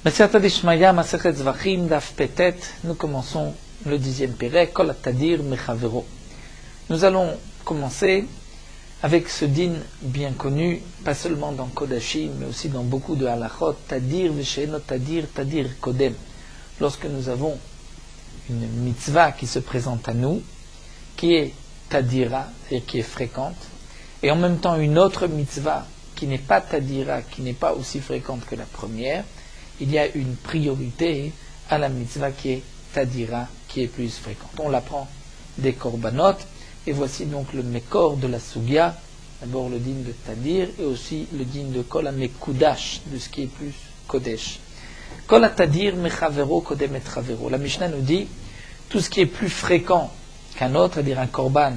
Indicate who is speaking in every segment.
Speaker 1: Masechet Dishmaya, Masechet Zvachim, Daf Petet, nous commençons le 10e Pérec, Kol Tadir Mechavero. Nous allons commencer avec ce din bien connu, pas seulement dans Kodashim, mais aussi dans beaucoup de halachot, Tadir Veshe'eno Tadir, Tadir Kodem. Lorsque nous avons une mitzvah qui se présente à nous, qui est Tadira, c'est-à-dire qui est fréquente, et en même temps une autre mitzvah qui n'est pas Tadira, qui n'est pas aussi fréquente que la première, il y a une priorité à la mitzvah qui est Tadira, qui est plus fréquente. On l'apprend des korbanot, et voici donc le mekor de la sugya, d'abord le din de Tadir, et aussi le din de Kol HaMekudash, de ce qui est plus Kodesh. Kol Tadir Mechavero Kodem et Chavero. La Mishnah nous dit, tout ce qui est plus fréquent qu'un autre, c'est-à-dire un korban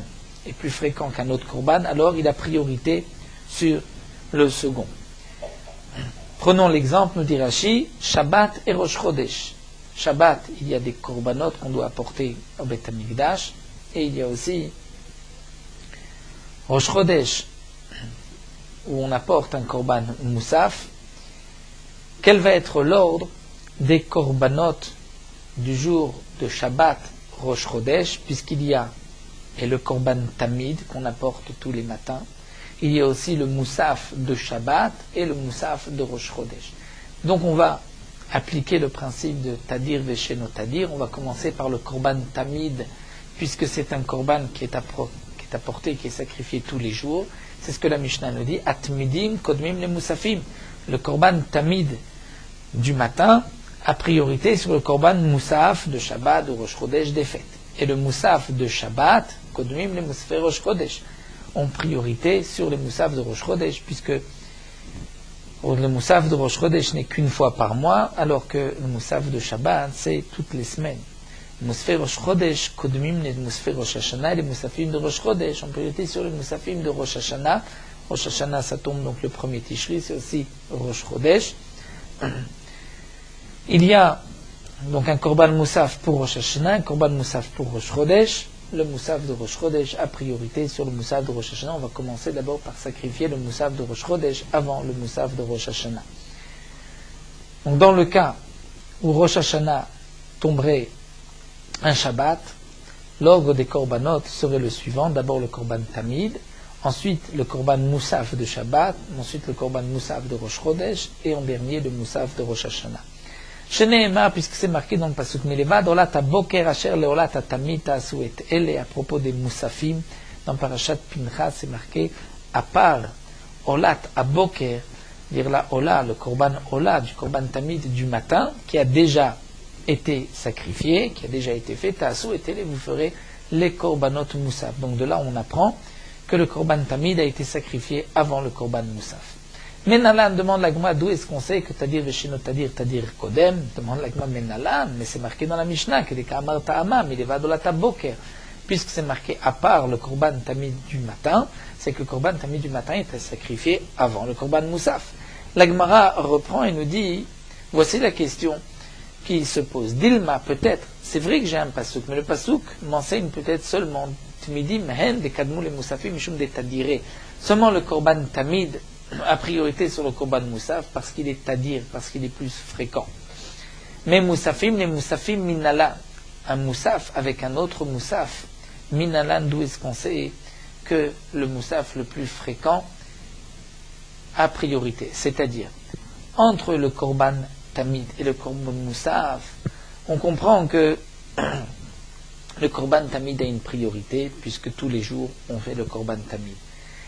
Speaker 1: est plus fréquent qu'un autre korban, alors il a priorité sur le second. Prenons l'exemple, nous dit Rashi, Shabbat et Rosh Chodesh. Shabbat, il y a des korbanot qu'on doit apporter au Beit HaMikdash, et il y a aussi Rosh Chodesh, où on apporte un korban moussaf. Quel va être l'ordre des korbanot du jour de Shabbat Rosh Chodesh, puisqu'il y a et le korban tamid qu'on apporte tous les matins, il y a aussi le moussaf de Shabbat et le moussaf de Rosh Chodesh. Donc on va appliquer le principe de Tadir Veshe'eno Tadir. On va commencer par le korban tamid, puisque c'est un korban qui est apporté, qui est sacrifié tous les jours. C'est ce que la Mishnah nous dit, Atmidim Kodmim le Moussafim. Le korban tamid du matin a priorité sur le korban moussaf de Shabbat ou Rosh Chodesh des fêtes. Et le moussaf de Shabbat, Kodmim le Moussafim Rosh Chodesh, ont priorité sur les moussaf de Rosh Chodesh, puisque le moussaf de Rosh Chodesh n'est qu'une fois par mois, alors que le moussaf de Shabbat, c'est toutes les semaines. Les moussafim Rosh Chodesh, Kodmim les moussafim Rosh Hashanah, les moussafim de Rosh Chodesh ont priorité sur les moussafim de Rosh Hashanah. Rosh Hashanah, ça tombe donc le premier Tishri, c'est aussi Rosh Chodesh. Il y a donc un korban moussaf pour Rosh Hashanah, un korban moussaf pour Rosh Chodesh. Le moussaf de Rosh Chodesh a priorité sur le moussaf de Rosh Hashanah. On va commencer d'abord par sacrifier le moussaf de Rosh Chodesh avant le moussaf de Rosh Hashanah. Donc dans le cas où Rosh Hashanah tomberait un Shabbat, l'ordre des korbanot serait le suivant. D'abord le korban tamid, ensuite le korban moussaf de Shabbat, ensuite le korban moussaf de Rosh Chodesh, et en dernier le moussaf de Rosh Hashanah. Shene'emar, puisque c'est marqué dans le pasuk Melevad, Olat ha-boker asher le'olat ha-tamid ta'asu et ele, à propos des moussafim, dans Parashat Pinchas, c'est marqué, à part Olat ha-boker, dire la Ola, le korban Ola, du korban tamid du matin, qui a déjà été sacrifié, qui a déjà été fait, ta'asu et ele, vous ferez les korbanot moussaf. Donc de là, on apprend que le korban tamid a été sacrifié avant le korban moussaf. Menalan demande la Gemara, d'où est-ce qu'on sait que Tadir Veshe'eno Tadir, Tadir Kodem, demande la Gemara Menalan, mais c'est marqué dans la Mishnah que les Kamar Ta'amam, il est Vadolata Boker, puisque c'est marqué à part le korban tamid du matin, c'est que le korban tamid du matin était sacrifié avant le korban moussaf. La Gemara reprend et nous dit, voici la question qui se pose. Dilma, peut-être, c'est vrai que j'ai un pasouk, mais le pasouk m'enseigne peut-être seulement Tmidim hen de kadmou les moussafim mishum de tadire. Seulement le korban tamid a priorité sur le korban moussaf parce qu'il est tadir, parce qu'il est plus fréquent. Mais moussafim, les moussafim minalan, un moussaf avec un autre moussaf, minalan, d'où est-ce qu'on sait que le moussaf le plus fréquent a priorité, c'est-à-dire entre le korban tamid et le korban moussaf, on comprend que le korban tamid a une priorité puisque tous les jours on fait le korban tamid.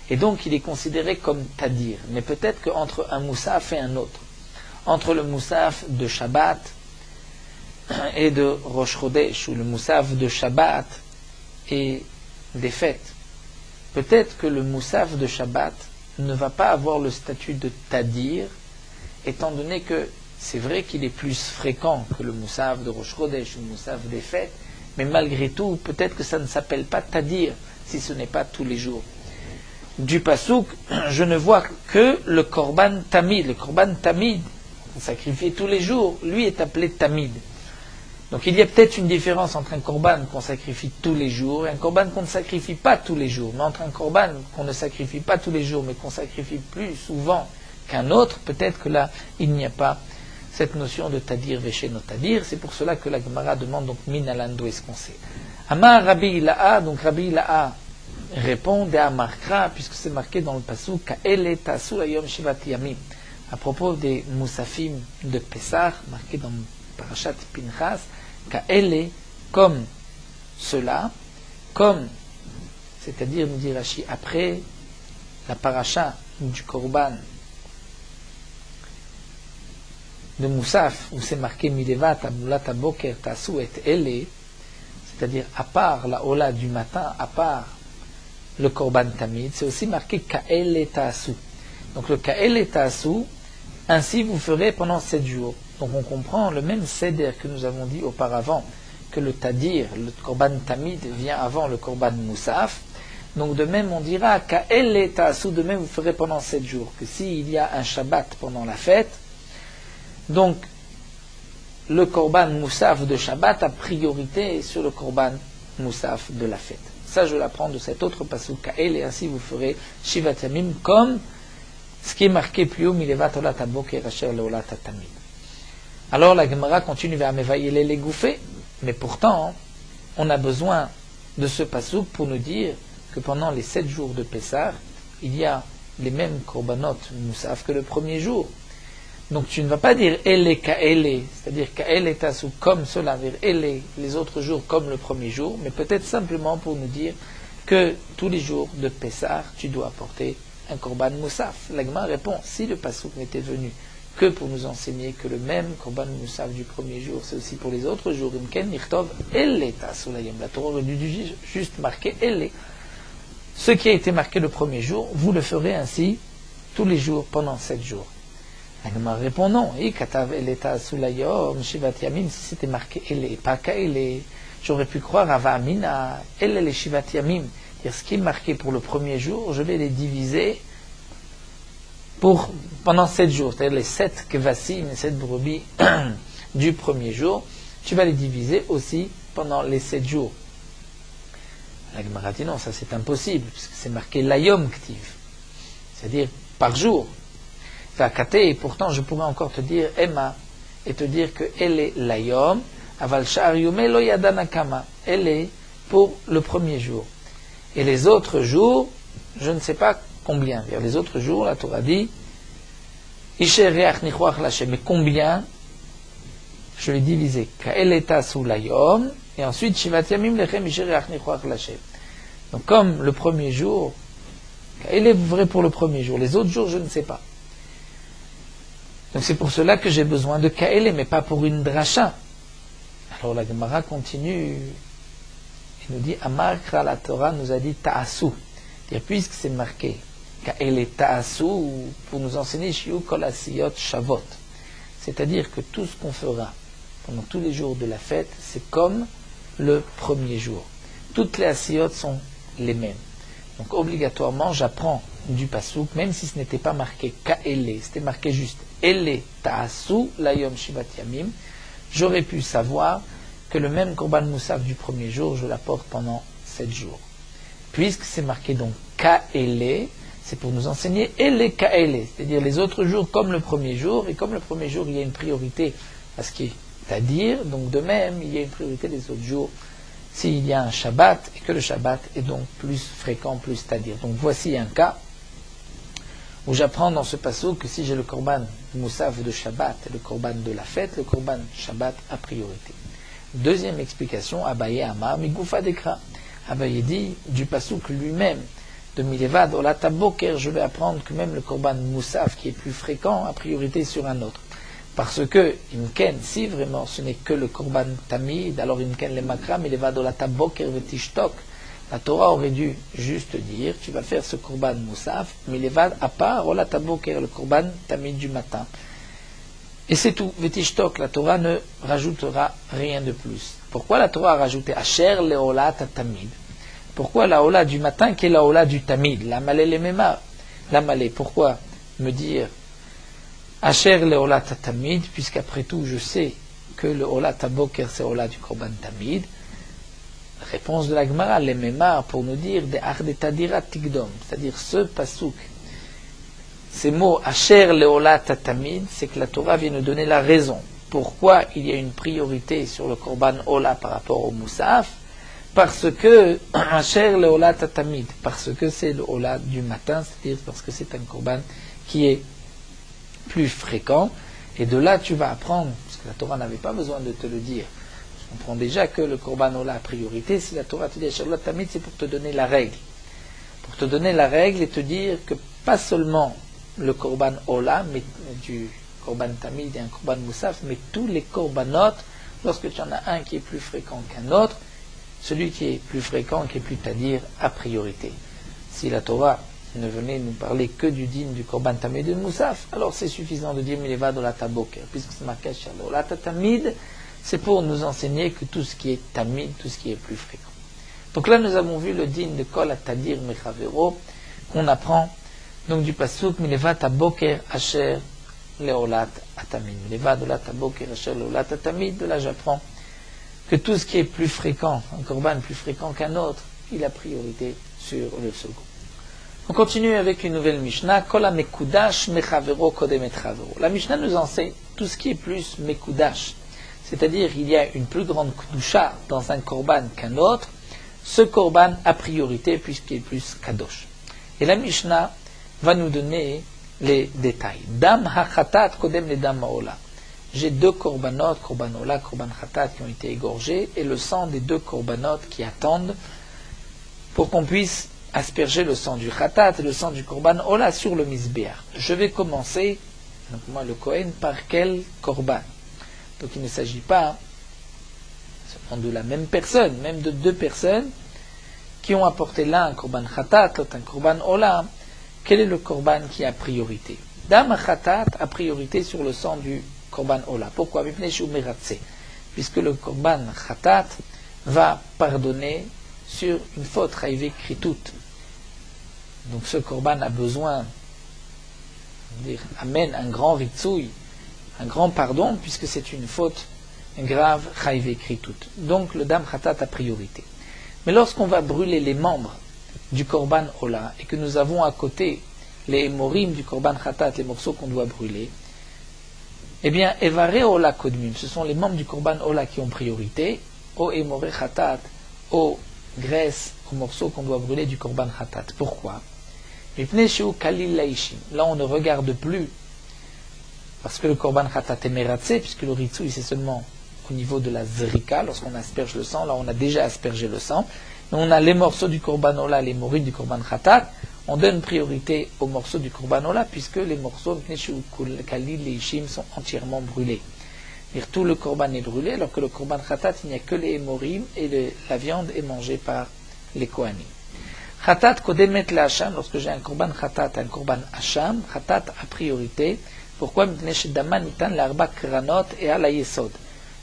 Speaker 1: Et donc il est considéré comme tadir. Mais peut-être qu'entre un moussaf et un autre, entre le moussaf de Shabbat et de Rosh Chodesh, ou le moussaf de Shabbat et des fêtes, peut-être que le moussaf de Shabbat ne va pas avoir le statut de tadir, étant donné que c'est vrai qu'il est plus fréquent que le moussaf de Rosh Chodesh ou le moussaf des fêtes, mais malgré tout, peut-être que ça ne s'appelle pas tadir si ce n'est pas tous les jours. Du pasouk, je ne vois que le korban tamid. Le korban tamid, sacrifié tous les jours, lui est appelé tamid. Donc il y a peut-être une différence entre un korban qu'on sacrifie tous les jours et un korban qu'on ne sacrifie pas tous les jours. Mais entre un korban qu'on ne sacrifie pas tous les jours, mais qu'on sacrifie plus souvent qu'un autre, peut-être que là, il n'y a pas cette notion de tadir vesheno tadir. C'est pour cela que la Gemara demande donc minalan, d'où est-ce qu'on sait. Amar Rabbi Ilaha, donc Rabbi Ilaha répond de Amarkra, puisque c'est marqué dans le pasuk Ka'ele ta'asu layom shivat yamim, à propos des Moussafim de Pessah, marqué dans Parashat Pinchas, Ka'ele, comme cela, comme, c'est-à-dire, nous dit Rashi, après la paracha du Korban de Moussaf, où c'est marqué Milevat, Amulat, Aboker, Tasu et Ele, c'est-à-dire à part la Ola du matin, à part le Korban Tamid, c'est aussi marqué Ka'ele Tasu. Donc le Ka'ele Tasu, ainsi vous ferez pendant 7 jours. Donc on comprend le même seder que nous avons dit auparavant, que le Tadir, le Korban Tamid, vient avant le Korban Moussaf. Donc de même on dira Ka'ele Tasu, de même vous ferez pendant 7 jours. Que s'il y a un Shabbat pendant la fête, donc le Korban Moussaf de Shabbat a priorité sur le Korban Moussaf de la fête. Ça je l'apprends de cet autre pasuk Ka'el, et ainsi vous ferez Shivat Yamim, comme ce qui est marqué plus haut, Milevat Olat Aboker Asher Leolat Tamid. Alors la Gemara continue vers Mevayele les gouffés, mais pourtant on a besoin de ce pasuk pour nous dire que pendant les 7 jours de Pessah, il y a les mêmes Korbanot Moussaf que le premier jour. Donc tu ne vas pas dire Ele Ka'ele, c'est-à-dire Ka'ele Tasu comme cela, dire Ele les autres jours comme le premier jour, mais peut-être simplement pour nous dire que tous les jours de Pessah, tu dois apporter un Korban Moussaf. L'Agma répond, si le Passouk n'était venu que pour nous enseigner que le même Korban Moussaf du premier jour, c'est aussi pour les autres jours, Imken Nichtov Ele Tasu Layom. La Torah aurait dû juste marquer Ele. Ce qui a été marqué le premier jour, vous le ferez ainsi tous les jours pendant 7 jours. La Gemara répond non. Si c'était marqué Ele et pas Ka'ele, j'aurais pu croire à Va'amina, Ele les Shivat Yamim. Ce qui est marqué pour le premier jour, je vais les diviser pendant 7 jours. C'est-à-dire les 7 Kevassim, les 7 brebis du premier jour, tu vas les diviser aussi pendant les 7 jours. La Gemara dit non, ça c'est impossible, puisque c'est marqué Layom Ktiv, c'est-à-dire par jour. Et pourtant je pourrais encore te dire Emma et te dire que elle est Layom, Aval Sha'ar Yomeh Lo Yadana Kama, elle est pour le premier jour. Et les autres jours, je ne sais pas combien. Les autres jours, la Torah dit Isher Reach Nichwach Lashem, mais combien je vais diviser Ka'el Tasu Layom, et ensuite Shivat Yamim Lechem Isher Reach Nichwach Lashem. Donc comme le premier jour, Ka'el est vrai pour le premier jour, les autres jours je ne sais pas. Donc c'est pour cela que j'ai besoin de Ka'ele, mais pas pour une dracha. Alors la Gemara continue et nous dit Amarkra, la Torah nous a dit Ta'asu. Puisque c'est marqué Ka'ele Ta'asu, pour nous enseigner Shiu Kol Asiyot Shavot. C'est-à-dire que tout ce qu'on fera pendant tous les jours de la fête, c'est comme le premier jour. Toutes les Asiyot sont les mêmes. Donc obligatoirement, j'apprends du Pasuk, même si ce n'était pas marqué Ka'ele, c'était marqué juste Ele Ta'asu Layom Shivat Yamim, j'aurais pu savoir que le même Korban Moussaf du premier jour, je l'apporte pendant 7 jours. Puisque c'est marqué donc Ka'ele, c'est pour nous enseigner Ele Ka'ele, c'est-à-dire les autres jours comme le premier jour, et comme le premier jour, il y a une priorité à ce qui est à dire, donc de même, il y a une priorité des autres jours, s'il y a un Shabbat, et que le Shabbat est donc plus fréquent, plus c'est-à-dire. Donc voici un cas où j'apprends dans ce passage que si j'ai le Korban Moussaf de Shabbat et le Korban de la fête, le Korban Shabbat a priorité. Deuxième explication, Abaye Amar Migoufa Dekra. Abaye dit du pasuk lui-même de Milevad Olat Aboker, je vais apprendre que même le Korban Moussaf qui est plus fréquent a priorité sur un autre. Parce que, Imken, si vraiment ce n'est que le Korban Tamid, alors Imken le Makra, Milevad Olat Aboker Vetishtok, la Torah aurait dû juste dire, tu vas faire ce Korban Moussaf, Milevad à part Olat Aboker, le Korban Tamid du matin. Et c'est tout. Vetishtok, la Torah ne rajoutera rien de plus. Pourquoi la Torah a rajouté Asher leolat tamid? Pourquoi la Ola du matin qui est la Ola du Tamid? La Malé le Mema. La Malé, pourquoi me dire Asher leolat tamid, puisqu'après tout je sais que le Ola taboker c'est Ola du Korban Tamid? Réponse de la Gemara, le Mema, pour nous dire de Ardetadira Tigdom, c'est-à-dire ce pasouk. ces mots Asher Leola Tatamid, c'est que la Torah vient nous donner la raison. Pourquoi il y a une priorité sur le Korban Ola par rapport au Moussaf? Parce que Asher Leola Tatamid, parce que c'est le Ola du matin, c'est-à-dire parce que c'est un Korban qui est plus fréquent. Et de là, tu vas apprendre, parce que la Torah n'avait pas besoin de te le dire. Je comprends déjà que le Korban Ola a priorité. Si la Torah te dit Asher Leola Tatamid, c'est pour te donner la règle. Pour te donner la règle et te dire que pas seulement le Korban Ola, mais du Korban Tamid et un Korban Moussaf, mais tous les Korbanot, lorsque tu en as un qui est plus fréquent qu'un autre, celui qui est plus fréquent, qui est plus tadir, a priorité. Si la Torah ne venait nous parler que du din du Korban Tamid et du Moussaf, alors c'est suffisant de dire Mileva de la Taboker, puisque c'est marqué sur la Tamid, c'est pour nous enseigner que tout ce qui est Tamid, tout ce qui est plus fréquent. Donc là, nous avons vu le din de Kol Atadir Mechavero, qu'on apprend donc du pasuk Mileva Taboker Asher Leolat Atamid. Mileva de la Taboker Asher Leolat Atamid. De là, j'apprends que tout ce qui est plus fréquent, un korban plus fréquent qu'un autre, il a priorité sur le second. On continue avec une nouvelle Mishnah. Kol Mekudash Mechavero Kodem Etchavero. La Mishnah nous enseigne tout ce qui est plus Mekudash, c'est-à-dire il y a une plus grande Kedusha dans un korban qu'un autre. Ce korban a priorité puisqu'il est plus kadosh. Et la Mishnah va nous donner les détails. Dam ha-khatat kodem le dam ha-ola. J'ai deux korbanot, korban ola, korban khatat, qui ont été égorgés, et le sang des deux korbanot qui attendent pour qu'on puisse asperger le sang du khatat et le sang du korban ola sur le misbéach. Je vais commencer, donc moi le Kohen, par quel korban? Donc il ne s'agit pas de la même personne, même de deux personnes qui ont apporté l'un un korban khatat, l'autre un korban ola. Quel est le korban qui a priorité? Dam khatat a priorité sur le sang du korban ola. Pourquoi? Puisque le korban khatat va pardonner sur une faute, raivé kritut. Donc ce korban a besoin, amène un grand ritsoui, un grand pardon, puisque c'est une faute grave, chayve écrit tout. Donc le dam khatat a priorité. Mais lorsqu'on va brûler les membres du korban ola et que nous avons à côté les hémorim du korban khatat, les morceaux qu'on doit brûler, eh bien, evare ola kodmim, ce sont les membres du korban ola qui ont priorité, au hémoré khatat, aux graisses, aux morceaux qu'on doit brûler du korban khatat. Pourquoi? Là, on ne regarde plus, parce que le korban khatat est meratzé, puisque le ritsui c'est seulement au niveau de la zrika, lorsqu'on asperge le sang, là on a déjà aspergé le sang, mais on a les morceaux du korban ola, les mourides du korban khatat, on donne priorité aux morceaux du korban ola, puisque les morceaux kalil leishim sont entièrement brûlés. Et tout le korban est brûlé, alors que le korban khatat, il n'y a que les hémorim, et la viande est mangée par les kohanim. Khatat kodemet le hacham, lorsque j'ai un korban khatat, un korban hacham, khatat a priorité. Pourquoi?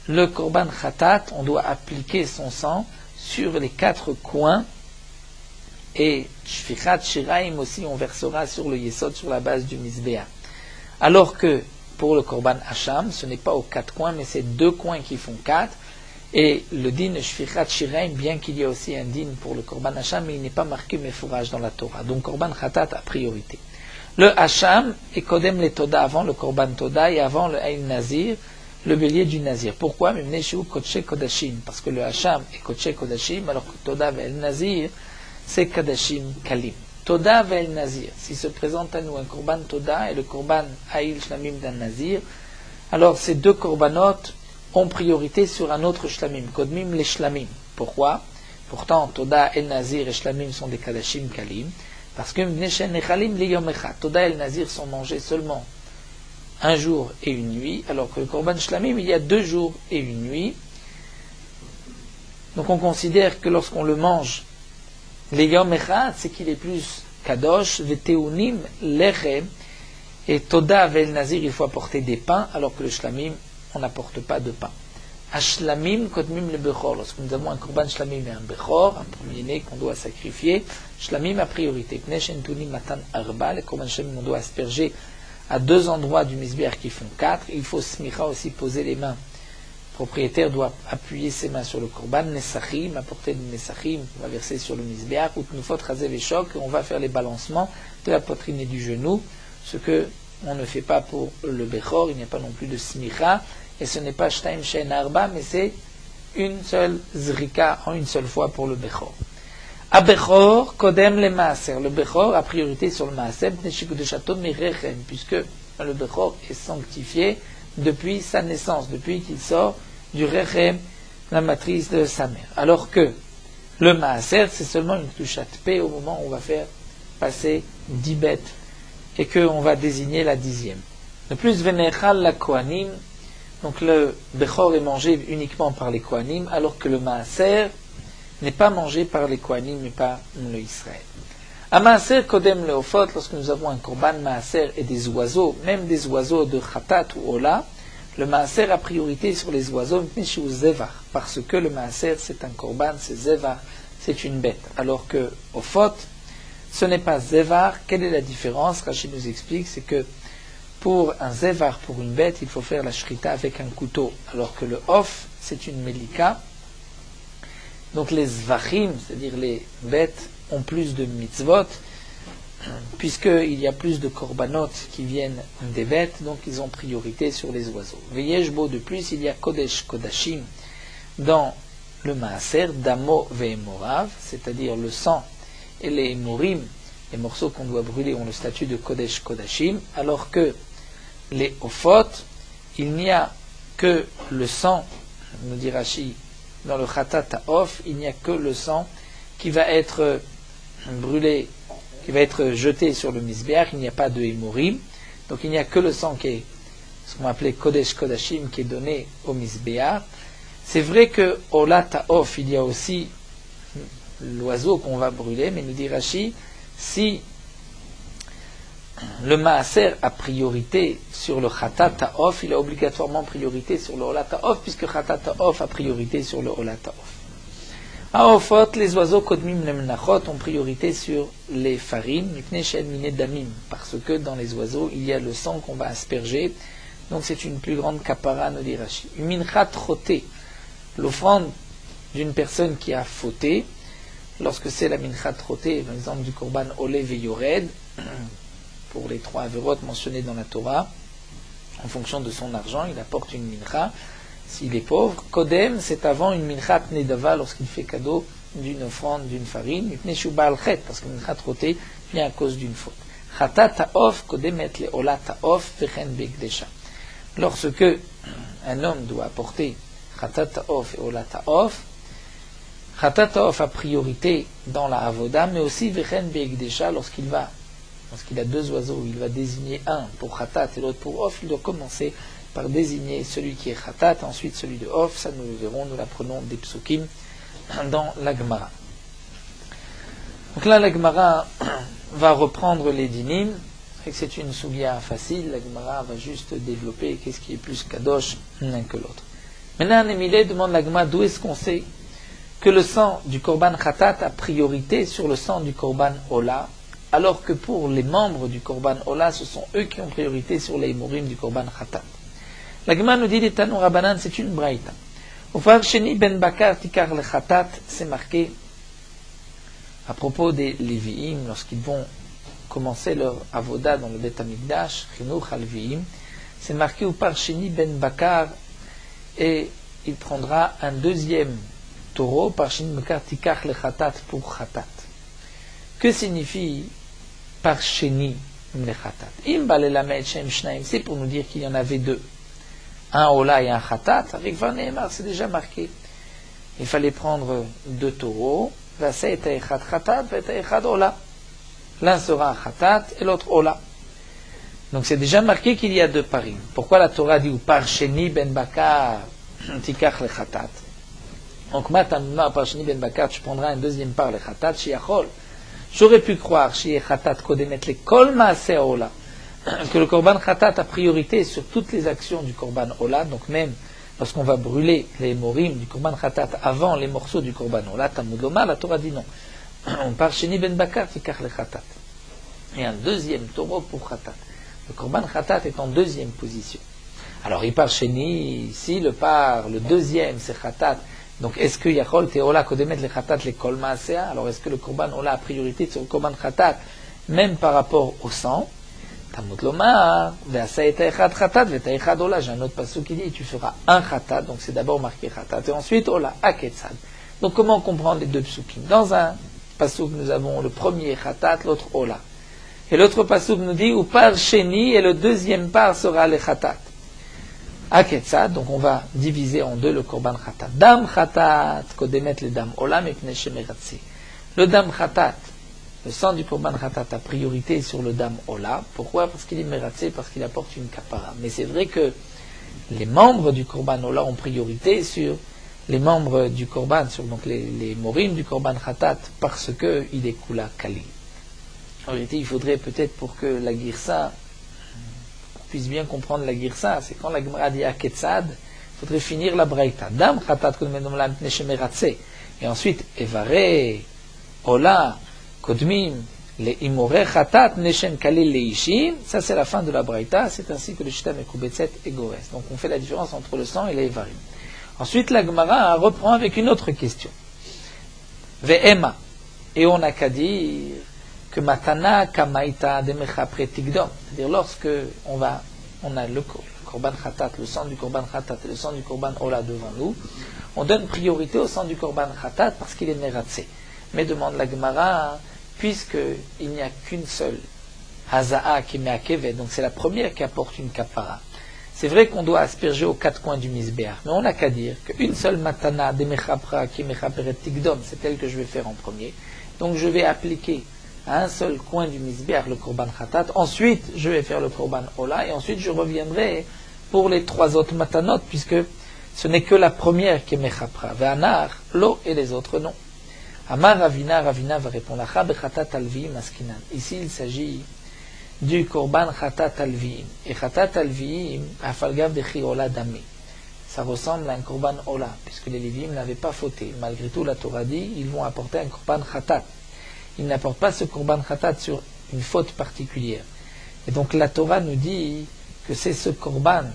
Speaker 1: Le korban khatat, on doit appliquer son sang sur les quatre coins, et shfichat shiraim aussi, on versera sur le yesod, sur la base du misbéa. Alors que pour le korban hacham, ce n'est pas aux quatre coins, mais c'est deux coins qui font quatre. Et le din shfichat shiraim, bien qu'il y ait aussi un din pour le korban hacham, mais il n'est pas marqué mefourage dans la Torah. Donc korban khatat a priorité. Le hacham est kodem le toda, avant le korban toda et avant le haïl nazir, le bélier du nazir. Pourquoi? Parce que le hacham est kodesh kodashim, alors que toda et el nazir, c'est kadashim kalim. Toda et el nazir, s'il se présente à nous un korban toda et le korban haïl shlamim d'un nazir, alors ces deux korbanot ont priorité sur un autre shlamim, kodmim les shlamim. Pourquoi? Pourtant, toda et nazir et shlamim sont des kadashim kalim. Parce que Toda et le Nazir sont mangés seulement un jour et une nuit, alors que le Korban Shlamim, il y a 2 jours et une nuit. Donc on considère que lorsqu'on le mange, les Yom Echad, c'est qu'il est plus Kadosh, Veteunim, Lechem, et Toda et le Nazir, il faut apporter des pains, alors que le Shlamim, on n'apporte pas de pain. Ashlamim kodmim le bechor. Lorsque nous avons un korban shlamim et un bechor, un premier-né qu'on doit sacrifier, shlamim a priorité. Pneshentuni matan arba, les korban shlamim on doit asperger à 2 endroits du misbéach qui font 4. Il faut smicha aussi poser les mains. Le propriétaire doit appuyer ses mains sur le korban, nesachim, apporter du nesachim, on va verser sur le misbéach, ou nufot chazev et chok, on va faire les balancements de la poitrine et du genou ce que on ne fait pas pour le Bechor, il n'y a pas non plus de Smicha, et ce n'est pas Shtaim Shein Arba, mais c'est une seule Zrika en une seule fois pour le Bechor. A Bechor, Kodem le Maaser. Le Bechor a priorité sur le Maaser, puisque le Bechor est sanctifié depuis sa naissance, depuis qu'il sort du Rechem, la matrice de sa mère. Alors que le Maaser, c'est seulement une touchat paix au moment où on va faire passer 10 bêtes et qu'on va désigner la 10e. De plus, Venechal la Kohanim, donc le Bechor est mangé uniquement par les Kohanim, alors que le Maaser n'est pas mangé par les Kohanim mais par le Israël. A Maaser Kodem le Ofot, lorsque nous avons un Korban Maaser et des oiseaux, même des oiseaux de Khatat ou Ola, le Maaser a priorité sur les oiseaux, parce que le Maaser c'est un Korban, c'est Zevar, c'est une bête. Alors que Ofot, ce n'est pas Zevar. Quelle est la différence? Rashi nous explique, c'est que pour un Zevar, pour une bête, il faut faire la shrita avec un couteau, alors que le Of, c'est une Melika. Donc les Zvachim, c'est-à-dire les bêtes, ont plus de mitzvot, puisqu'il y a plus de korbanot qui viennent des bêtes, donc ils ont priorité sur les oiseaux. Veyeshbo, de plus, il y a Kodesh Kodashim dans le Maaser, Damo Ve'emorav, c'est-à-dire le sang et les Emorim, les morceaux qu'on doit brûler, ont le statut de Kodesh Kodashim, alors que les Ofot, il n'y a que le sang, nous dit Rashi, dans le Khatat Ha'of, il n'y a que le sang qui va être brûlé, qui va être jeté sur le Mizbeach, il n'y a pas de Emorim, donc il n'y a que le sang qui est ce qu'on appelait Kodesh Kodashim, qui est donné au Mizbeach. C'est vrai que au Ta'of, il y a aussi l'oiseau qu'on va brûler, mais nous dit Rashi, si le Maaser a priorité sur le Khatat Ta'of, il a obligatoirement priorité sur le Ola Ta'of, puisque Khatat Ta'of a priorité sur le Ola Ta'of. À Ofot, les oiseaux Kodmim le Menachot ont priorité sur les farines, Mipnei She'en Minei Damim, parce que dans les oiseaux, il y a le sang qu'on va asperger, donc c'est une plus grande kapara, nous dit Rashi. Minchat Choté, l'offrande d'une personne qui a fauté, lorsque c'est la minchat troté, par exemple du korban olev et yored, pour les 3 averot mentionnés dans la Torah, en fonction de son argent, il apporte une mincha. S'il est pauvre, kodem, c'est avant une minchat nedava, lorsqu'il fait cadeau d'une offrande d'une farine, mipnei shu ba'al chet, parce que minchat troté vient à cause d'une faute. Chatat ta'of, kodem et le ola ta'of, vechen be'gdesha. Lorsque un homme doit apporter chatat ta'of et ola ta'of, Khatat Ta'of a priorité dans la Avoda, mais aussi Vechen Be'egdesha, lorsqu'il a 2 oiseaux, il va désigner un pour Khatat et l'autre pour Of, il doit commencer par désigner celui qui est Khatat, ensuite celui de Of, ça nous le verrons, nous l'apprenons des psukim dans la Gemara. Donc là, la Gemara va reprendre les dinim, et que c'est une soulia facile, la Gemara va juste développer qu'est-ce qui est plus kadosh l'un que l'autre. Maintenant, Némilé demande la Gemara d'où est-ce qu'on sait que le sang du Korban Khatat a priorité sur le sang du Korban Ola, alors que pour les membres du Korban Ola, ce sont eux qui ont priorité sur les Emorim du Korban Khatat. La Gemara nous dit des Tanu Rabbanan, c'est une braïta. Ufar Sheni ben Bakar Tikar le Khatat, c'est marqué à propos des Lévi'im, lorsqu'ils vont commencer leur avoda dans le Bet Hamikdash, Chinuch al-Levi'im, c'est marqué Ufar Sheni ben Bakar, et il prendra un deuxième taureau par Sheni Bakar Tikar le Khatat pour Khatat. Que signifie par Sheni le Khatat? Im balelamed shem shnaim, c'est pour nous dire qu'il y en avait 2. Un Ola et un Khatat, avec Vanémar, c'est déjà marqué. Il fallait prendre 2 taureaux, Vasei et Echad Khatat, et Echad Ola. L'un sera Khatat et l'autre Ola. Donc c'est déjà marqué qu'il y a 2 parim. Pourquoi la Torah dit ou par Sheni ben Bakar Tikar le Khatat? Donc maintenant, par Sheni ben Bakar, tu prendras un deuxième par le Khatat, Shiachol. J'aurais pu croire, Shie Khatat Kodemet le Kol Maaseh Ola, que le Korban Khatat a priorité sur toutes les actions du Korban Ola, donc même lorsqu'on va brûler les morim du Korban Khatat avant les morceaux du Korban Ola, Talmud Lomar, la Torah dit non. On parle Sheni ben Bakar Tikar le Khatat. Et un deuxième taureau pour Khatat. Le Korban Khatat est en deuxième position. Alors il part Sheni, ici le deuxième c'est Khatat. Donc est-ce que Yachol Teola Kodemet le Khatat le Kol Maaseh? Alors est-ce que le Korban Ola a priorité sur le Korban Khatat, même par rapport au sang? Tamut lomar, ve'asa et echad chatat, ve'ta echad ola. J'ai un autre passage qui dit, tu feras un chatat, donc c'est d'abord marqué chatat, et ensuite ola, aketzad. Donc comment comprendre les deux psukim? Dans un passage, nous avons le premier chatat, l'autre ola. Et l'autre passage nous dit, ou par sheni, et le deuxième par sera le chatat. Aketzad, donc on va diviser en deux le korban chatat. Dam chatat, kodemet le dam ola, mepne shemeratzi. Le dam chatat, le sang du korban chatat a priorité sur le dam ola. Pourquoi? Parce qu'il est meratzé, parce qu'il apporte une kapara. Mais c'est vrai que les membres du korban ola ont priorité sur les membres du korban, sur donc les morim du korban chatat, parce que il est kula kali. En réalité, il faudrait peut-être pour que la girsa puisse bien comprendre la girsa, c'est quand la Gemara dit aketzad, il faudrait finir la braïta. Dam chatat kodemet ola mipnei shemeratze. Et ensuite, evare ola kodmim le imore chatat neshen kalil leishim. Ça c'est la fin de la braïta. C'est ainsi que le shita mekubetset et gores. Donc on fait la différence entre le sang et les evarim. Ensuite la Gemara reprend avec une autre question. Ve'ema. Et on n'a qu'à dire que matana kamaita demecha pretigdom. C'est-à-dire lorsque on a le korban chatat, le sang du korban chatat et le sang du korban ola devant nous, on donne priorité au sang du korban chatat parce qu'il est meratzé. Mais demande la Gemara, puisqu'il n'y a qu'une seule haza'a qui met à kevet, donc c'est la première qui apporte une kapara. C'est vrai qu'on doit asperger aux quatre coins du misbéach, mais on n'a qu'à dire qu'une seule matana de mechapra qui mechaperet tigdom, c'est elle que je vais faire en premier. Donc je vais appliquer à un seul coin du misbéach le korban chatat, ensuite je vais faire le korban ola, et ensuite je reviendrai pour les trois autres matanot, puisque ce n'est que la première qui est mechapra. Ve'anar, l'eau et les autres non. Amar Ravina va répondre chatat alviim askinan. Ici il s'agit du korban chatat alviim. Et chatat alviim afalgav de chiola dami. Ça ressemble à un korban ola, puisque les Lévi'im n'avaient pas fauté. Malgré tout, la Torah dit, ils vont apporter un korban chatat. Ils n'apportent pas ce korban chatat sur une faute particulière. Et donc la Torah nous dit que c'est ce korban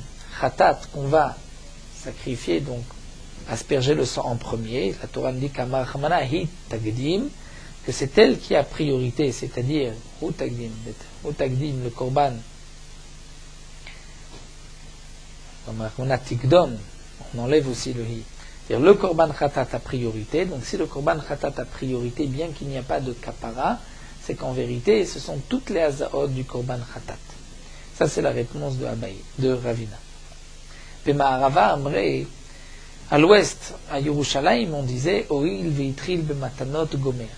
Speaker 1: chatat qu'on va sacrifier, donc asperger le sang en premier. La Torah nous dit qu'Amar Hamana hi tagdim, que c'est elle qui a priorité, c'est-à-dire hu tagdim, le korban. On a tigdom, on enlève aussi le hi. C'est-à-dire le korban chatat a priorité. Donc si le korban chatat a priorité, bien qu'il n'y a pas de kapara, c'est qu'en vérité, ce sont toutes les hazaot du korban chatat. Ça c'est la réponse de Abaye, de Ravina. Bema'arava amrei. À l'ouest, à Yerushalayim, on disait Oil veitril bematanot gomer.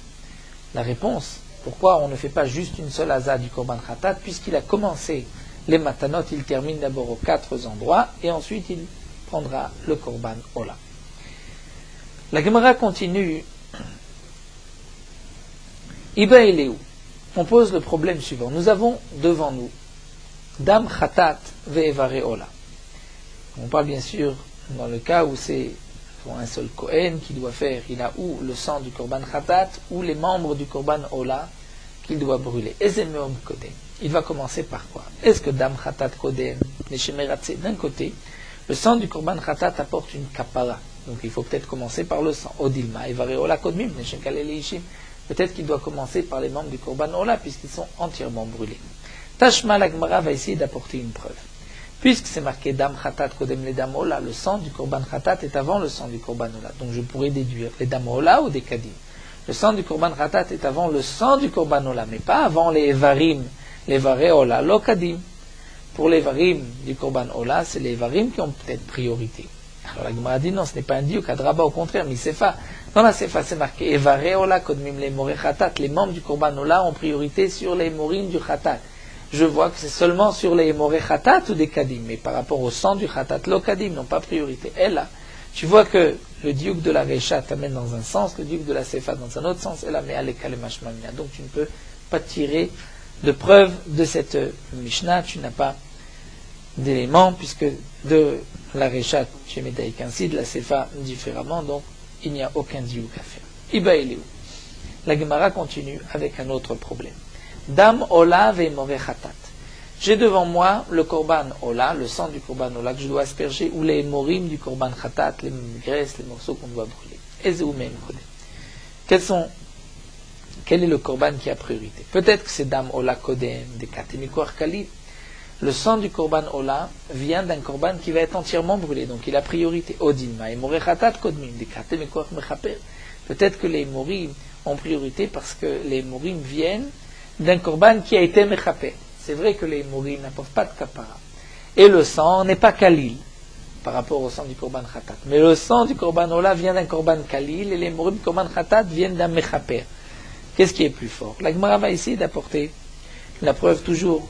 Speaker 1: La réponse, pourquoi on ne fait pas juste une seule haza du korban chatat, puisqu'il a commencé les matanot, il termine d'abord aux quatre endroits, et ensuite il prendra le korban ola. La Gemara continue. Iba Eleu. On pose le problème suivant. Nous avons devant nous Dam chatat ve'evare ola. On parle bien sûr dans le cas où c'est un seul Kohen qui doit faire, il a ou le sang du korban chatat ou les membres du korban ola qu'il doit brûler. Ezemeom kodem. Il va commencer par quoi? Est-ce que dam chatat kodem, neshemeratze, d'un côté, le sang du korban chatat apporte une kapara. Donc il faut peut-être commencer par le sang. Odilma, evare ola kodmim, neshem kalele ishim. Peut-être qu'il doit commencer par les membres du korban ola puisqu'ils sont entièrement brûlés. Tashma la Gemara va essayer d'apporter une preuve. Puisque c'est marqué dam chatat kodem le dam ola, le sang du korban chatat est avant le sang du korban ola. Donc je pourrais déduire les dam ola ou des kadim. Le sang du korban chatat est avant le sang du korban ola, mais pas avant les evarim, les vare ola, lo kadim. Pour les evarim du korban ola, c'est les evarim qui ont peut-être priorité. Alors la Gemara dit non, ce n'est pas un dieu kadraba, au contraire, mais sefa. Dans la sefa c'est marqué evare ola kodmim les more chatat. Les membres du korban ola ont priorité sur les morim du chatat. Je vois que c'est seulement sur les moré khatat ou des kadim, mais par rapport au sang du khatat, le kadim n'ont pas priorité. Et là, tu vois que le diuk de la Recha t'amène dans un sens, le diuk de la Sefa dans un autre sens, et la Me'aleka le Mashmamia. Donc tu ne peux pas tirer de preuve de cette Mishnah, tu n'as pas d'éléments, puisque de la Recha tu es médaïque ainsi, de la Sefa différemment, donc il n'y a aucun diuk à faire. Iba Eliou. La Gemara continue avec un autre problème. Dam ola ve'more khatat. J'ai devant moi le korban ola, le sang du korban ola que je dois asperger, ou les morim du korban khatat, les graisses, les morceaux qu'on doit brûler. Quels sont Quel est le korban qui a priorité? Peut-être que c'est dam ola kodem, des katemikoar kalil. Le sang du korban ola vient d'un korban qui va être entièrement brûlé, donc il a priorité. Odilma et morechatat kodmim, des katemikoar mechaper. Peut-être que les morim ont priorité parce que les morim viennent d'un korban qui a été mechaper. C'est vrai que les morim n'apportent pas de kapara. Et le sang n'est pas kalil par rapport au sang du korban khatat. Mais le sang du korban ola vient d'un korban kalil et les morim du korban khatat viennent d'un mechaper. Qu'est-ce qui est plus fort? La Gemara va essayer d'apporter la preuve toujours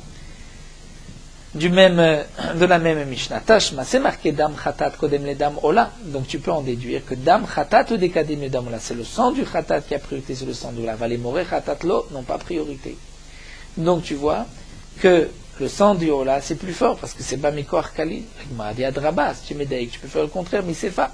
Speaker 1: de la même Mishnah. Tashma, c'est marqué dam khatat kodem le dam ola. Donc tu peux en déduire que dam khatat ou dekadem le dam ola, c'est le sang du khatat qui a priorité sur le sang du ola. Les moré khatat lo n'ont pas priorité. Donc tu vois que le sang du ola c'est plus fort parce que c'est bamikoar kalil. La Gemara dit adrabas, tu m'aides, tu peux faire le contraire, mais c'est pas.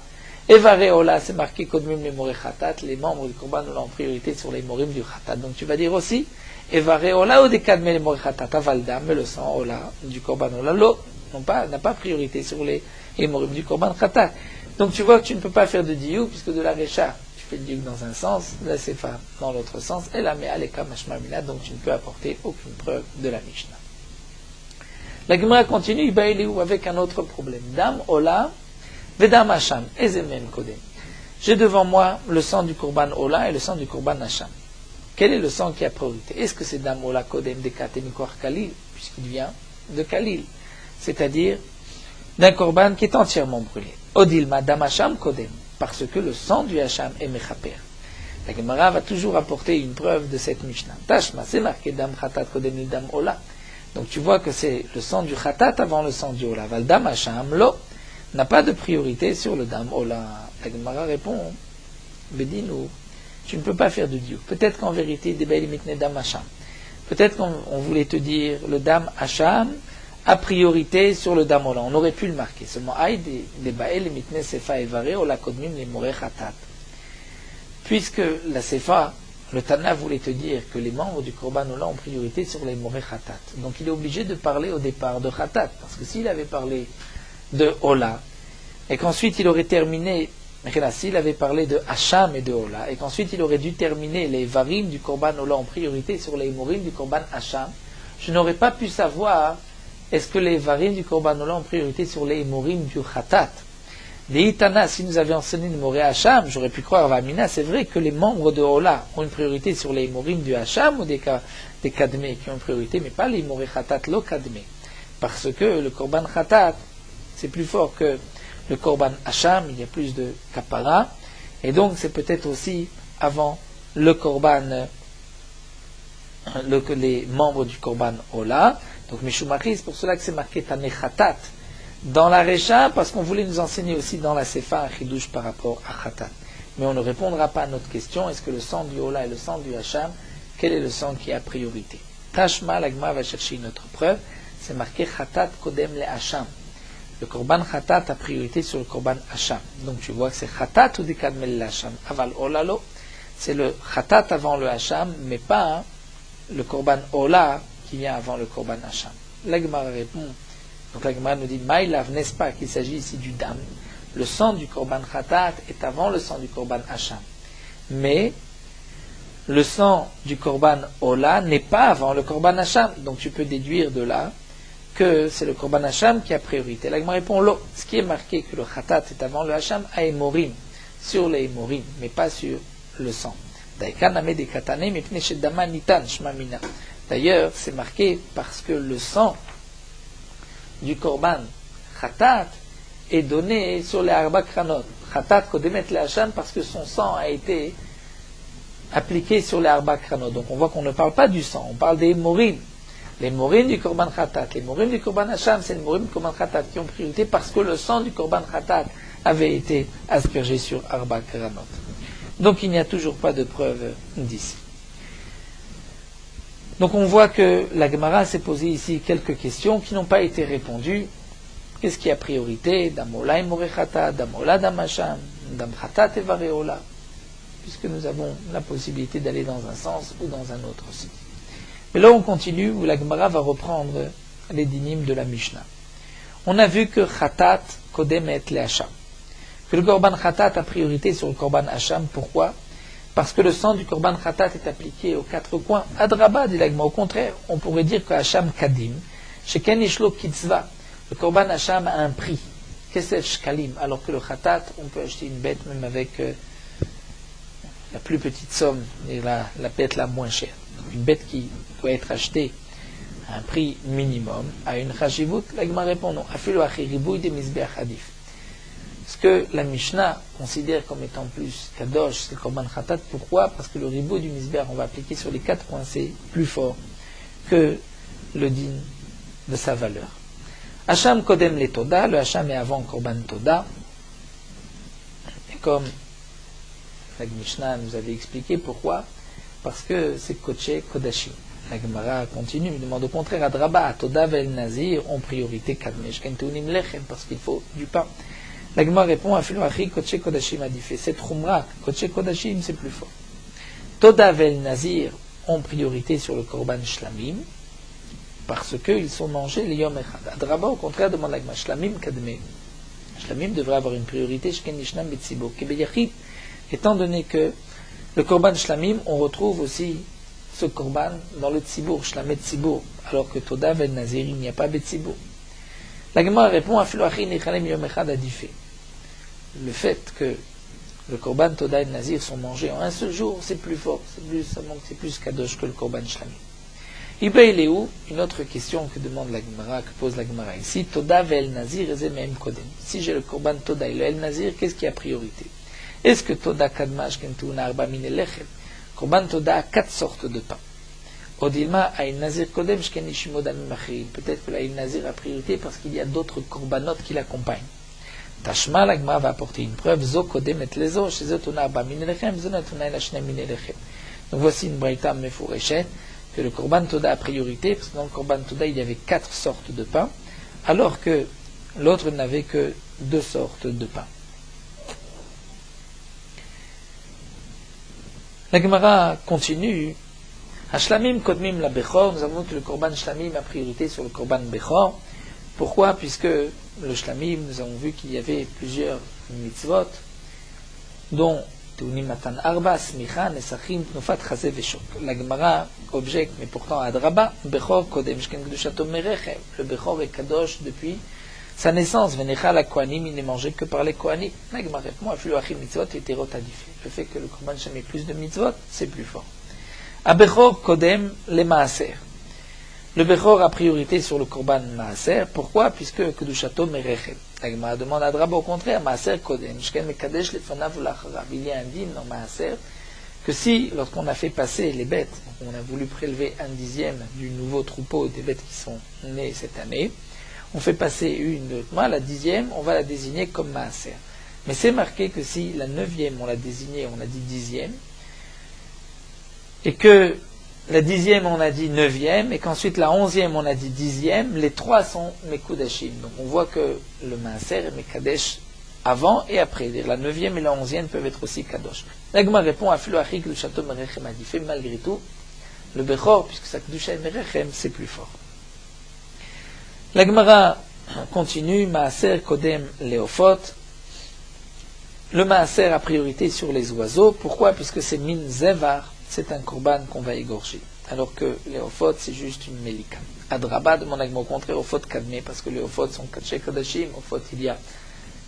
Speaker 1: Evare ola, c'est marqué kodmim les moré khatat, les membres du korban ola ont priorité sur les morim du khatat. Donc tu vas dire aussi Evare ola ou dekadme les moré khatat avaldam, mais le sang ola du korban ola lo n'a pas priorité sur les morim du korban khatat. Donc tu vois que tu ne peux pas faire de diouk puisque de la recha tu fais le diouk dans un sens, la sefa dans l'autre sens, et la mea aleka mashma mina, donc tu ne peux apporter aucune preuve de la Mishnah. La Gemara continue avec un autre problème. Dam ola Vedam Hacham, Ezemem Kodem. J'ai devant moi le sang du Korban Ola et le sang du Korban Hacham. Quel est le sang qui a priorité? Est-ce que c'est Dam Ola Kodem de Katemikoar Kalil, puisqu'il vient de Kalil, c'est-à-dire d'un Korban qui est entièrement brûlé? Odilma Dam Hacham Kodem, parce que le sang du Hacham est Mechaper. La Gemara va toujours apporter une preuve de cette Mishnah. Tashma, c'est marqué Dam Khatat Kodem le Dam Ola. Donc tu vois que c'est le sang du Khatat avant le sang du Ola. Val Dam Hacham Lo n'a pas de priorité sur le dam ola. La Gemara répond, Bedinu, tu ne peux pas faire de diou. Peut-être qu'en vérité, des belles mitne dam hacham. Peut-être qu'on voulait te dire, le dam hacham a priorité sur le dam ola. On aurait pu le marquer. Seulement, aïe, des ba'el mitne sefa evare, ola kodmim les more khatat. Puisque la sefa, le Tana voulait te dire que les membres du korban ola ont priorité sur les more khatat. Donc il est obligé de parler au départ de khatat. Parce que s'il avait parlé de Ola, et qu'ensuite il aurait terminé, s'il avait parlé de Hacham et de Ola, et qu'ensuite il aurait dû terminer les varim du Korban Ola en priorité sur les morim du Korban Hacham, je n'aurais pas pu savoir est-ce que les varim du Korban Ola ont priorité sur les morim du Khatat. Des Itana, si nous avions enseigné le moré Hacham, j'aurais pu croire, Vamina, c'est vrai que les membres de Ola ont une priorité sur les morim du Hacham ou des Kadmé qui ont une priorité, mais pas les moré Khatat, lo Kadmé. Parce que le Korban Khatat, c'est plus fort que le Korban Hacham, il y a plus de kapara, et donc c'est peut-être aussi avant le Korban, les membres du Korban Ola. Donc Mishumari, c'est pour cela que c'est marqué Tane Khatat dans la Recha, parce qu'on voulait nous enseigner aussi dans la Sefa un chidouche par rapport à Khatat. Mais on ne répondra pas à notre question, est-ce que le sang du Ola et le sang du Hacham, quel est le sang qui a priorité? Tashma, l'Agma va chercher une autre preuve, c'est marqué Khatat Kodem le Hacham. Le Korban Khatat a priorité sur le Korban Hacham. Donc tu vois que c'est Khatat ou Dekadmel Hacham. Aval Olalo, c'est le Khatat avant le Hacham, mais pas le Korban Ola qui vient avant le Korban Hacham. La Gemara répond. Donc la Gemara nous dit, Maïlav, n'est-ce pas qu'il s'agit ici du Dam? Le sang du Korban Khatat est avant le sang du Korban Hacham. Mais le sang du Korban Ola n'est pas avant le Korban Hacham. Donc tu peux déduire de là que c'est le Korban Hacham qui a priorité. La Gemara répond, lo, ce qui est marqué que le Khatat est avant le Hacham, a Emorim, sur les Emorim, mais pas sur le sang. D'ailleurs, c'est marqué parce que le sang du Korban Khatat est donné sur les Arba Kranot. Khatat Kodemet le Hacham parce que son sang a été appliqué sur les Arba Kranot. Donc on voit qu'on ne parle pas du sang, on parle des Emorim. Les morim du Korban Khatat, les morim du Korban Hacham, c'est les morim du Korban Khatat qui ont priorité parce que le sang du Korban Khatat avait été aspergé sur Arba Kranot. Donc il n'y a toujours pas de preuve d'ici. Donc on voit que la Gemara s'est posé ici quelques questions qui n'ont pas été répondues. Qu'est-ce qui a priorité? Damola et Moré Khatat, Damola Dam Hacham, Dam Khatat et Vareola. Puisque nous avons la possibilité d'aller dans un sens ou dans un autre aussi. Et là, on continue, où la Gemara va reprendre les dynimes de la Mishnah. On a vu que Khatat, Kodem et le Hacham. Que le Korban Khatat a priorité sur le Korban Hacham. Pourquoi? parce que le sang du korban khatat est appliqué aux quatre coins. Adraba, dit l'agma. Au contraire, on pourrait dire que Hacham Kadim, Sheken Ishlo Kitzva, le korban Hacham a un prix, Kesef Shkalim, alors que le khatat, on peut acheter une bête même avec la plus petite somme, et la bête la moins chère. Donc une bête qui doit être achetée à un prix minimum, à une chashivut, l'agma répond non. Afilu achiribouy de misbeach hadif. Ce que la Mishnah considère comme étant plus kadosh, c'est le korban khatat. Pourquoi? Parce que le ribou du misbeach, on va appliquer sur les quatre points, c'est plus fort que le din de sa valeur. Hacham kodem le toda, le hacham est avant korban toda. Et comme la Mishnah nous avait expliqué pourquoi, parce que c'est koché kodashim. La Gemara continue, il demande au contraire à Draba, toda vel nazir ont priorité kadmesh kentounim lechem, parce qu'il faut du pain. La Gemara répond à Filoachi koché kodashim a dit fait cette khumra, koché kodashim c'est plus fort. Toda vel nazir ont priorité sur le korban shlamim, parce qu'ils sont mangés les yom echad. Draba au contraire demande la Gemara shlamim kadme. Shlamim devrait avoir une priorité shken nishnam betzibo kebeyachid. Étant donné que le korban shlamim, on retrouve aussi ce korban dans le tzibour, shlamet tzibour, alors que toda vel nazir, il n'y a pas betzibour. La Gemara répond à Filoachi nichalem yom echad a dit fait. Le fait que le korban toda et nazir sont mangés en un seul jour, c'est plus fort, c'est plus kadosh que le korban shlamim. Ibay Léou, une autre question que demande la Gemara, que pose la Gemara ici, toda vel nazir et même kodem. Si j'ai le korban toda et le el nazir, qu'est-ce qui a priorité? Est-ce que toda kadmash kentouna arba mine lechem? Korban toda a 4 sortes de pain. Odilma a il nazir kodem shken ishimod amim achirim. Peut-être que la il nazir a priorité parce qu'il y a d'autres korbanot qui l'accompagnent. Tashma, la Gemara va apporter une preuve. Zo kodem et lezo, chez eux tona arba mine lechem, zo natuna el ashne mine lechem. Donc voici une braïta mefureshet, que le korban toda a priorité, parce que dans le korban toda il y avait 4 sortes de pain, alors que l'autre n'avait que 2 sortes de pain. La Gemara continue. Hashlamim kodmim la bechor. Nous avons vu que le korban shlamim a priorité sur le korban bechor. Pourquoi? Puisque le shlamim, nous avons vu qu'il y avait plusieurs mitzvot, dont teunim matan arba, smicha, nesachim, pnufat, chazé, veshok. La Gemara objecte, mais pourtant adraba, bechor kodem shken kedushato merechem. Le bechor est kadosh depuis sa naissance. Venecha la kohanim, il n'est mangé que par les kohanim. La Gemara répond, afilu achim mitzvot eterot adifé. Le fait que le korban shlamim ait plus de mitzvot, c'est plus fort. Abechor kodem le maaser. Le bechor a priorité sur le korban maaser. Pourquoi? Puisque kedushato merechem. La Gemara demande à Draba au contraire, maaser kodem shken mekadesh lefanav ulacharav. Il y a un dîme dans maaser que si, lorsqu'on a fait passer les bêtes, on a voulu prélever 1/10 du nouveau troupeau des bêtes qui sont nées cette année, on fait passer une autre main, la 10e, on va la désigner comme maaser. Mais c'est marqué que si la 9e, on l'a désignée, on a dit 10e, et que la 10e, on a dit 9e, et qu'ensuite la 11e, on a dit 10e, les trois sont Mekudashim. Donc on voit que le maaser est Mekadesh avant et après. La 9e et la 11e peuvent être aussi Kadosh. L'Agma répond à Filoachik, le château Merechem a dit fait malgré tout, le Bechor, puisque sa Kedusha et Merechem, c'est plus fort. L'Agmara continue, Maaser Kodem Léophot. Le Maaser a priorité sur les oiseaux. Pourquoi? Puisque c'est Min Zevar, c'est un korban qu'on va égorger. Alors que Léophot, c'est juste une Melika. Adraba demande au contraire Ophot Kadme, parce que les Ophot sont Kaché Kodashim, Ophot il y a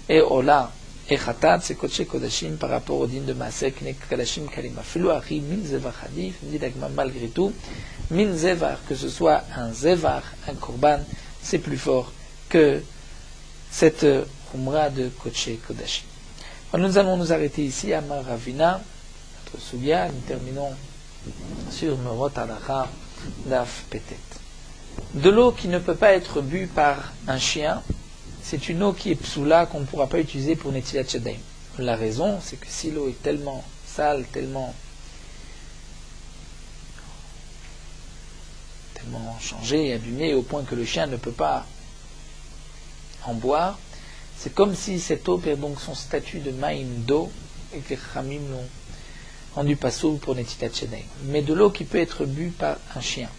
Speaker 1: et Ola et Khatat, c'est Kaché Kodashim par rapport au din de Maaser, qui n'est que Kodashim Kalima. Filouari, Min Zevar Hadif, dit l'Agma malgré tout, Min Zevar, que ce soit un Zevar, un korban, c'est plus fort que cette Khumra de Kaché Kodashim. Alors nous allons nous arrêter ici à Maravina, notre Sugya. Nous terminons sur Merot Halacha Daf Petet. De l'eau qui ne peut pas être bue par un chien, c'est une eau qui est psoula, qu'on ne pourra pas utiliser pour Netilat Yadayim. La raison, c'est que si l'eau est tellement sale, tellement changée et abîmée au point que le chien ne peut pas en boire, c'est comme si cette eau perd donc son statut de maïm d'eau et que les Khamim l'ont rendu pasoul pour Netilat Yadayim. Mais de l'eau qui peut être bue par un chien,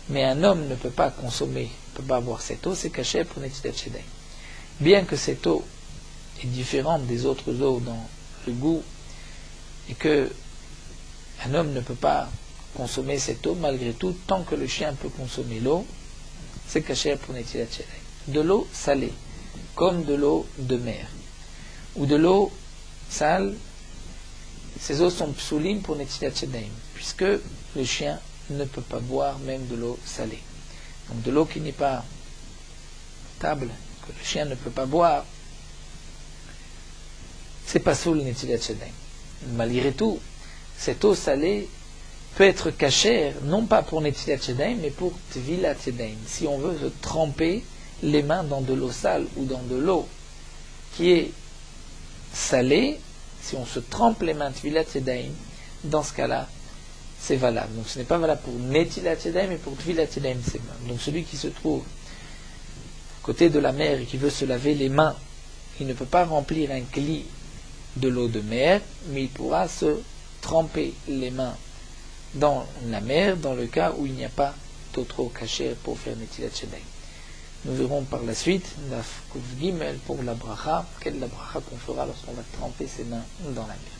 Speaker 1: mais un homme ne peut pas consommer, ne peut pas boire cette eau, c'est caché pour Netilat Yadayim. Bien que cette eau est différente des autres eaux dans le goût et que Un homme ne peut pas consommer cette eau malgré tout, tant que le chien peut consommer l'eau, c'est caché pour Netilat Yadayim. De l'eau salée, comme de l'eau de mer, ou de l'eau sale, ces eaux sont psoulim pour Netilat Yadayim, puisque le chien ne peut pas boire même de l'eau salée. Donc de l'eau qui n'est pas table, que le chien ne peut pas boire, c'est pas soul Netilat Yadayim. Malgré tout, cette eau salée peut être cachère, non pas pour Netilat Yadayim, mais pour Tvilat Yadayim. Si on veut se tremper les mains dans de l'eau sale ou dans de l'eau qui est salée, si on se trempe les mains Tvilat Yadayim, dans ce cas-là, c'est valable. Donc ce n'est pas valable pour Netilat Yadayim, mais pour Tvilat Yadayim, c'est valable. Donc celui qui se trouve à côté de la mer et qui veut se laver les mains, il ne peut pas remplir un cli de l'eau de mer, mais il pourra se tremper les mains dans la mer, dans le cas où il n'y a pas d'autre eau cachée pour faire Netilat Yadayim. Nous verrons par la suite, Daf Kuf Gimel, pour la bracha, quelle est la bracha qu'on fera lorsqu'on va tremper ses mains dans la mer.